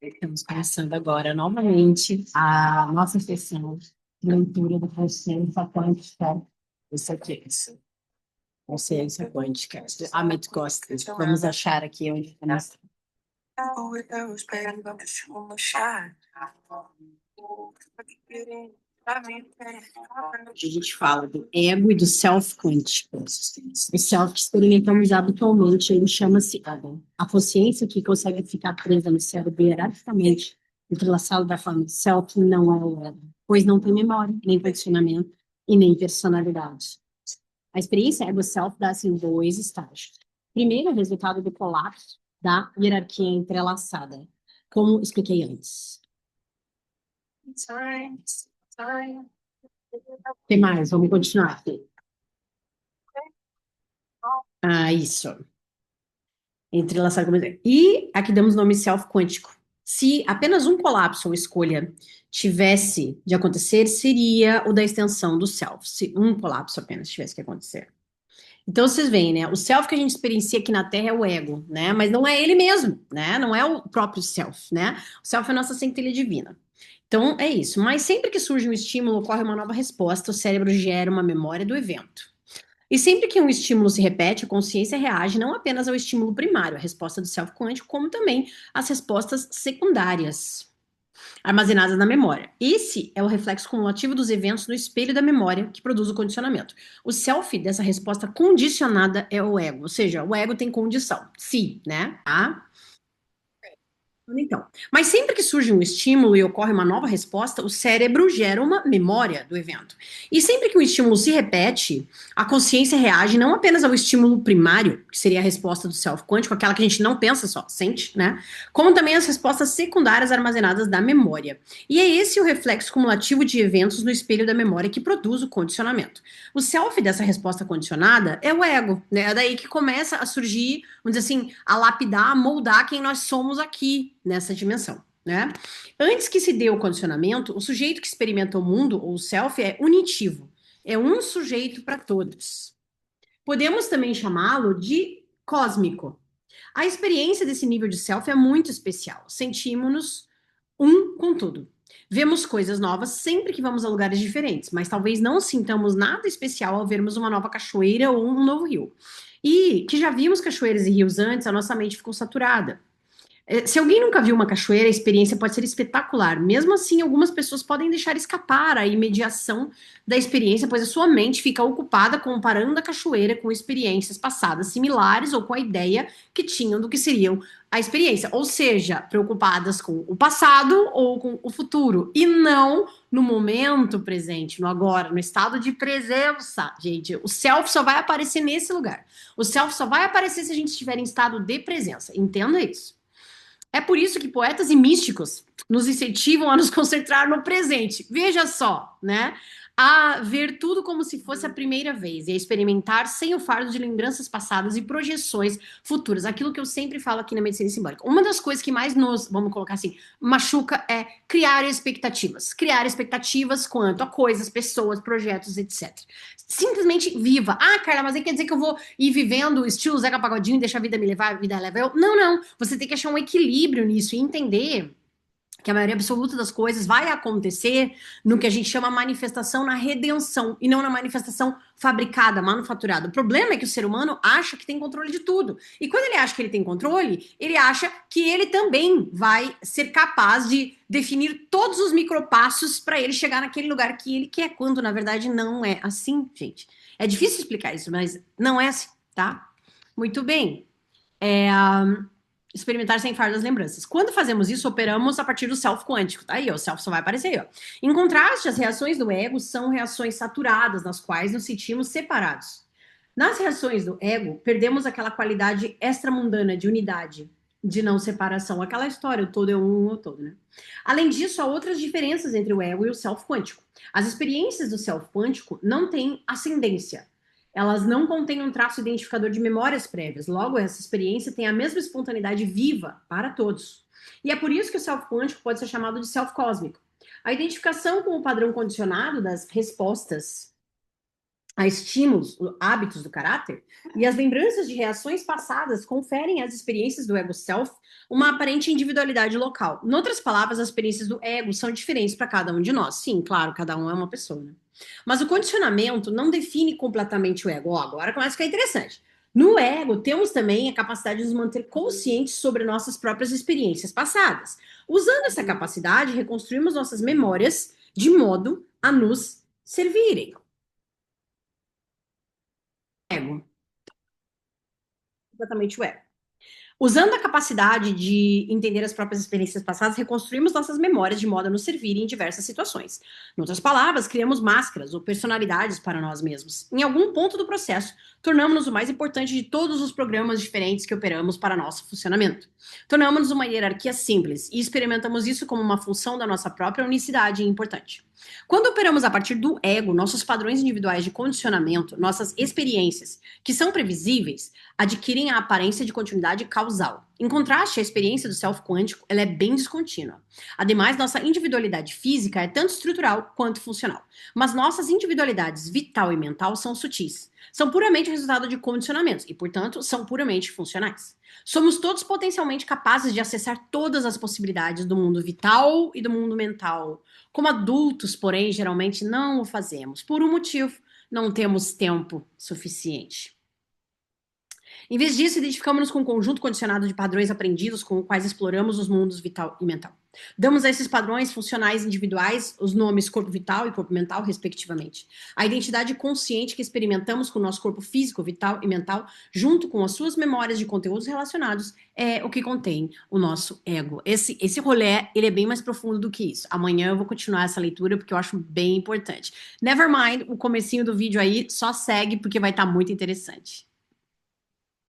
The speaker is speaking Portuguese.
Estamos começando agora novamente a nossa sessão de leitura do consciência quântica. Isso aqui é isso. Consciência quântica. A mente gosta. Vamos achar aqui onde começa. A gente fala do ego e do self quântico. O self que experimentamos habitualmente, ele chama-se ego. A consciência que consegue ficar presa no cérebro hierarquicamente entrelaçado da forma de self não é o ego, pois não tem memória, nem condicionamento e nem personalidade. A experiência ego-self dá-se em dois estágios. Primeiro, é o resultado do colapso da hierarquia entrelaçada, como expliquei antes. Tem mais, vamos continuar aqui. Ah, isso. Entrelaçado com... E aqui damos o nome self quântico. Se apenas um colapso ou escolha tivesse de acontecer, seria o da extensão do self. Se um colapso apenas tivesse que acontecer. Então vocês veem, né? O self que a gente experiencia aqui na Terra é o ego, né? Mas não é ele mesmo, né? Não é o próprio self, né? O self é a nossa centelha divina. Então é isso. Mas sempre que surge um estímulo, ocorre uma nova resposta, o cérebro gera uma memória do evento. E sempre que um estímulo se repete, a consciência reage não apenas ao estímulo primário, a resposta do self quântico, como também às respostas secundárias, armazenadas na memória. Esse é o reflexo cumulativo dos eventos no espelho da memória que produz o condicionamento. O self dessa resposta condicionada é o ego, ou seja, o ego tem condição, sim, né? Tá? Então, mas sempre que surge um estímulo e ocorre uma nova resposta, o cérebro gera uma memória do evento. E sempre que o estímulo se repete, a consciência reage não apenas ao estímulo primário, que seria a resposta do self quântico, aquela que a gente não pensa só, sente, né? Como também as respostas secundárias armazenadas da memória. E é esse o reflexo cumulativo de eventos no espelho da memória que produz o condicionamento. O self dessa resposta condicionada é o ego, né? É daí que começa a surgir, vamos dizer assim, a lapidar, a moldar quem nós somos aqui nessa dimensão, né? Antes que se dê o condicionamento, o sujeito que experimenta o mundo, ou o self, é unitivo. É um sujeito para todos. Podemos também chamá-lo de cósmico. A experiência desse nível de self é muito especial. Sentimos-nos um com tudo. Vemos coisas novas sempre que vamos a lugares diferentes, mas talvez não sintamos nada especial ao vermos uma nova cachoeira ou um novo rio. E que já vimos cachoeiras e rios antes, a nossa mente ficou saturada. Se alguém nunca viu uma cachoeira, a experiência pode ser espetacular. Mesmo assim, algumas pessoas podem deixar escapar a imediação da experiência, pois a sua mente fica ocupada comparando a cachoeira com experiências passadas similares ou com a ideia que tinham do que seriam a experiência. Ou seja, preocupadas com o passado ou com o futuro, e não no momento presente, no agora, no estado de presença. Gente, o self só vai aparecer nesse lugar. O self só vai aparecer se a gente estiver em estado de presença. Entenda isso. É por isso que poetas e místicos nos incentivam a nos concentrar no presente. Veja só, né? A ver tudo como se fosse a primeira vez e a experimentar sem o fardo de lembranças passadas e projeções futuras. Aquilo que eu sempre falo aqui na medicina simbólica. Uma das coisas que mais nos, vamos colocar assim, machuca é criar expectativas. Criar expectativas quanto a coisas, pessoas, projetos, etc. Simplesmente viva. Ah, Carla, mas aí quer dizer que eu vou ir vivendo estilo Zeca Pagodinho e deixar a vida me levar, a vida leva eu? Não, não. Você tem que achar um equilíbrio nisso e entender que a maioria absoluta das coisas vai acontecer no que a gente chama manifestação na redenção e não na manifestação fabricada, manufaturada. O problema é que o ser humano acha que tem controle de tudo. E quando ele acha que ele tem controle, ele acha que ele também vai ser capaz de definir todos os micropassos para ele chegar naquele lugar que ele quer, quando na verdade não é assim, gente. É difícil explicar isso, mas não é assim, tá? Muito bem. Experimentar sem fardo das lembranças. Quando fazemos isso, operamos a partir do self quântico. Tá aí, ó, o self só vai aparecer aí, ó. Em contraste, as reações do ego são reações saturadas, nas quais nos sentimos separados. Nas reações do ego, perdemos aquela qualidade extramundana de unidade, de não separação. Aquela história, o todo é um, o todo, né? Além disso, há outras diferenças entre o ego e o self quântico. As experiências do self quântico não têm ascendência. Elas não contêm um traço identificador de memórias prévias. Logo, essa experiência tem a mesma espontaneidade viva para todos. E é por isso que o self quântico pode ser chamado de self cósmico. A identificação com o padrão condicionado das respostas a estímulos, hábitos do caráter, e as lembranças de reações passadas conferem às experiências do ego self uma aparente individualidade local. Em outras palavras, as experiências do ego são diferentes para cada um de nós. Sim, claro, cada um é uma pessoa, né? Mas o condicionamento não define completamente o ego. Ó, agora começa a ficar interessante. No ego, temos também a capacidade de nos manter conscientes sobre nossas próprias experiências passadas. Usando essa capacidade, reconstruímos nossas memórias de modo a nos servirem. Ego, completamente o ego. Usando a capacidade de entender as próprias experiências passadas, reconstruímos nossas memórias de modo a nos servir em diversas situações. Em outras palavras, criamos máscaras ou personalidades para nós mesmos. Em algum ponto do processo, tornamos-nos o mais importante de todos os programas diferentes que operamos para nosso funcionamento. Tornamos-nos uma hierarquia simples e experimentamos isso como uma função da nossa própria unicidade importante. Quando operamos a partir do ego, nossos padrões individuais de condicionamento, nossas experiências, que são previsíveis, adquirem a aparência de continuidade causal. Em contraste, a experiência do self quântico, ela é bem descontínua. Ademais, nossa individualidade física é tanto estrutural quanto funcional. Mas nossas individualidades vital e mental são sutis. São puramente resultado de condicionamentos e, portanto, são puramente funcionais. Somos todos potencialmente capazes de acessar todas as possibilidades do mundo vital e do mundo mental. Como adultos, porém, geralmente não o fazemos. Por um motivo, não temos tempo suficiente. Em vez disso, identificamos-nos com um conjunto condicionado de padrões aprendidos com os quais exploramos os mundos vital e mental. Damos a esses padrões funcionais individuais os nomes corpo vital e corpo mental, respectivamente. A identidade consciente que experimentamos com o nosso corpo físico, vital e mental, junto com as suas memórias de conteúdos relacionados, é o que contém o nosso ego. Esse rolê, ele é bem mais profundo do que isso. Amanhã eu vou continuar essa leitura porque eu acho bem importante. Never mind, o comecinho do vídeo aí, só segue porque vai estar muito interessante.